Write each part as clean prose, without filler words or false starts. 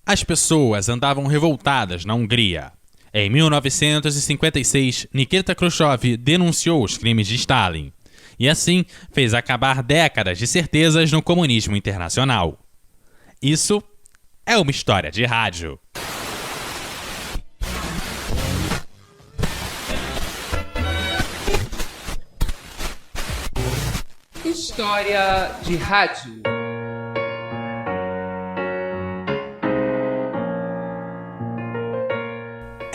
As pessoas andavam revoltadas na Hungria. Em 1956, Nikita Khrushchev denunciou os crimes de Stalin e assim fez acabar décadas de certezas no comunismo internacional. Isso é uma história de rádio. História de rádio.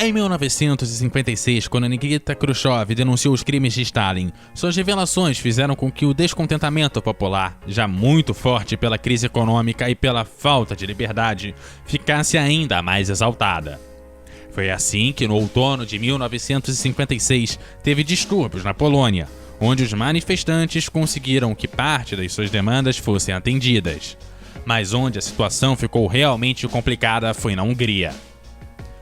Em 1956, quando Nikita Khrushchev denunciou os crimes de Stalin, suas revelações fizeram com que o descontentamento popular, já muito forte pela crise econômica e pela falta de liberdade, ficasse ainda mais exaltada. Foi assim que, no outono de 1956, teve distúrbios na Polônia, onde os manifestantes conseguiram que parte das suas demandas fossem atendidas. Mas onde a situação ficou realmente complicada foi na Hungria.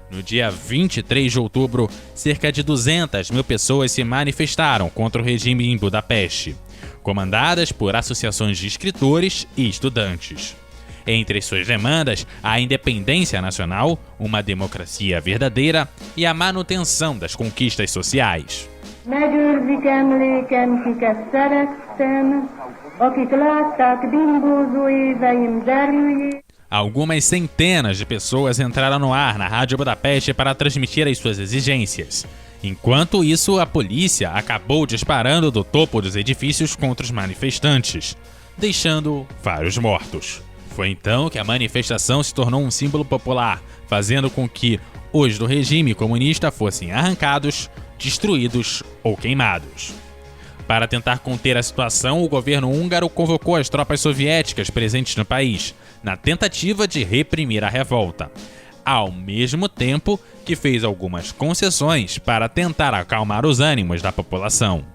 No dia 23 de outubro, cerca de 200 mil pessoas se manifestaram contra o regime em Budapeste, comandadas por associações de escritores e estudantes. Entre suas demandas, a independência nacional, uma democracia verdadeira e a manutenção das conquistas sociais. Megőrzik emlékem, kiket szerettem, akik látták bimbózó éveim derűjét. Algumas centenas de pessoas entraram no ar na Rádio Budapeste para transmitir as suas exigências. Enquanto isso, a polícia acabou disparando do topo dos edifícios contra os manifestantes, deixando vários mortos. Foi então que a manifestação se tornou um símbolo popular, fazendo com que os do regime comunista fossem arrancados, destruídos ou queimados. Para tentar conter a situação, o governo húngaro convocou as tropas soviéticas presentes no país, na tentativa de reprimir a revolta, ao mesmo tempo que fez algumas concessões para tentar acalmar os ânimos da população.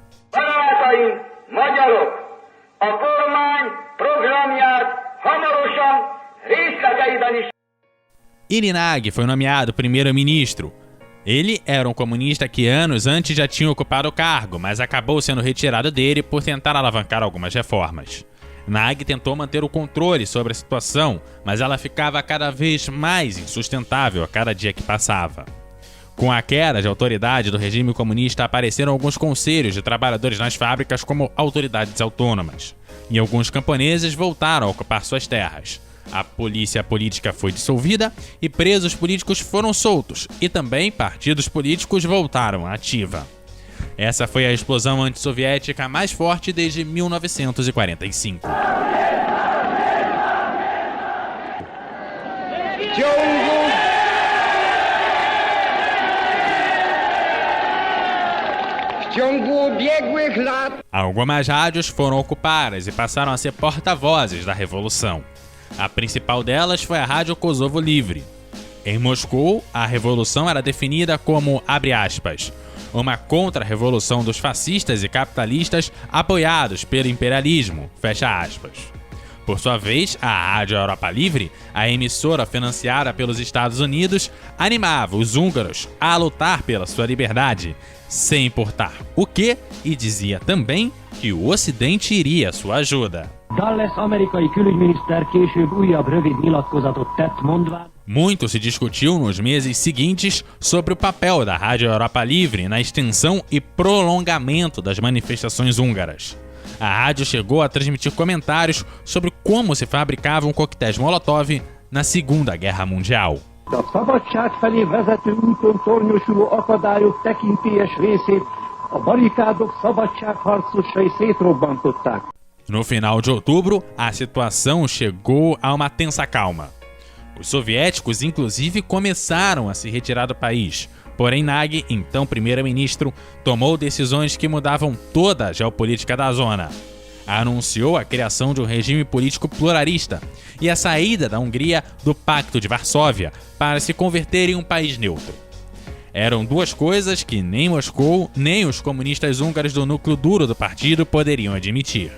Iry Nagy foi nomeado primeiro-ministro. Ele era um comunista que anos antes já tinha ocupado o cargo, mas acabou sendo retirado dele por tentar alavancar algumas reformas. Nagy tentou manter o controle sobre a situação, mas ela ficava cada vez mais insustentável a cada dia que passava. Com a queda de autoridade do regime comunista, apareceram alguns conselhos de trabalhadores nas fábricas como autoridades autônomas, e alguns camponeses voltaram a ocupar suas terras. A polícia política foi dissolvida e presos políticos foram soltos, e também partidos políticos voltaram à ativa. Essa foi a explosão antissoviética mais forte desde 1945. Algumas rádios foram ocupadas e passaram a ser porta-vozes da revolução. A principal delas foi a Rádio Kosovo Livre. Em Moscou, a revolução era definida como, abre aspas, uma contra-revolução dos fascistas e capitalistas apoiados pelo imperialismo, fecha aspas. Por sua vez, a Rádio Europa Livre, a emissora financiada pelos Estados Unidos, animava os húngaros a lutar pela sua liberdade, sem importar o que, e dizia também que o Ocidente iria à sua ajuda. Muito se discutiu nos meses seguintes sobre o papel da Rádio Europa Livre na extensão e prolongamento das manifestações húngaras. A rádio chegou a transmitir comentários sobre como se fabricavam coquetéis Molotov na Segunda Guerra Mundial. A szabadság felé vezető úton tornyosuló akadályok tekintélyes részét a barikádok szabadságharcosai szétrobbantották. No final de outubro, a situação chegou a uma tensa calma. Os soviéticos, inclusive, começaram a se retirar do país. Porém, Nagy, então primeiro-ministro, tomou decisões que mudavam toda a geopolítica da zona. Anunciou a criação de um regime político pluralista e a saída da Hungria do Pacto de Varsóvia para se converter em um país neutro. Eram duas coisas que nem Moscou nem os comunistas húngaros do núcleo duro do partido poderiam admitir.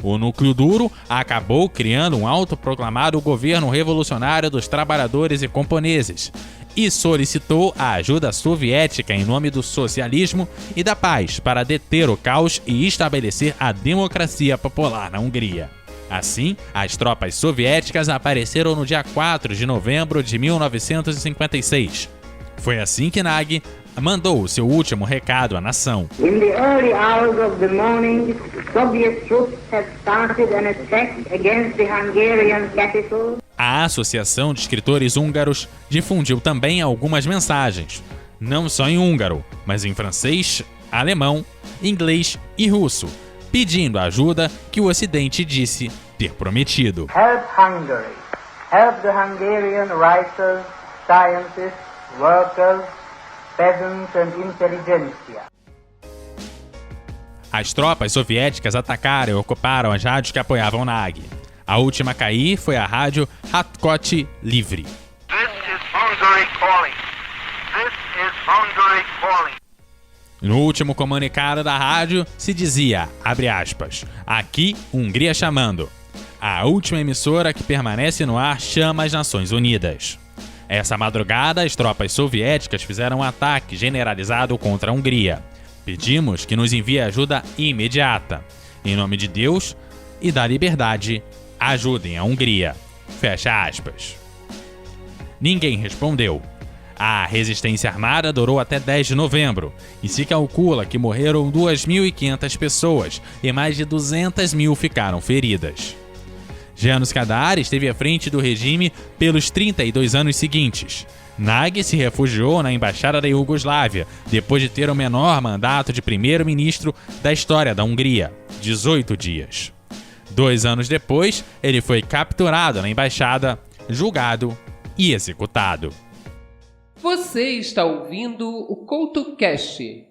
O núcleo duro acabou criando um autoproclamado governo revolucionário dos trabalhadores e camponeses e solicitou a ajuda soviética em nome do socialismo e da paz para deter o caos e estabelecer a democracia popular na Hungria. Assim, as tropas soviéticas apareceram no dia 4 de novembro de 1956. Foi assim que Nagy mandou o seu último recado à nação. In the early hours of the morning, Soviet troops had started an attack against the Hungarian capital. A Associação de Escritores Húngaros difundiu também algumas mensagens, não só em húngaro, mas em francês, alemão, inglês e russo, pedindo a ajuda que o Ocidente disse ter prometido. Help Hungary. Help the Hungarian writers, scientists, workers, peasants and intelligentsia. As tropas soviéticas atacaram e ocuparam as rádios que apoiavam Nagy. A última a cair foi a rádio Rákóczi Livre. This is Hungary calling. This is Hungary calling. No último comunicado da rádio se dizia, abre aspas, aqui Hungria chamando. A última emissora que permanece no ar chama as Nações Unidas. Essa madrugada, as tropas soviéticas fizeram um ataque generalizado contra a Hungria. Pedimos que nos envie ajuda imediata. Em nome de Deus e da liberdade, ajudem a Hungria. Fecha aspas. Ninguém respondeu. A resistência armada durou até 10 de novembro e se calcula que morreram 2.500 pessoas e mais de 200 mil ficaram feridas. János Kadar esteve à frente do regime pelos 32 anos seguintes. Nagy se refugiou na embaixada da Iugoslávia depois de ter o menor mandato de primeiro-ministro da história da Hungria, 18 dias. 2 anos depois, ele foi capturado na embaixada, julgado e executado. Você está ouvindo o CoutoCast.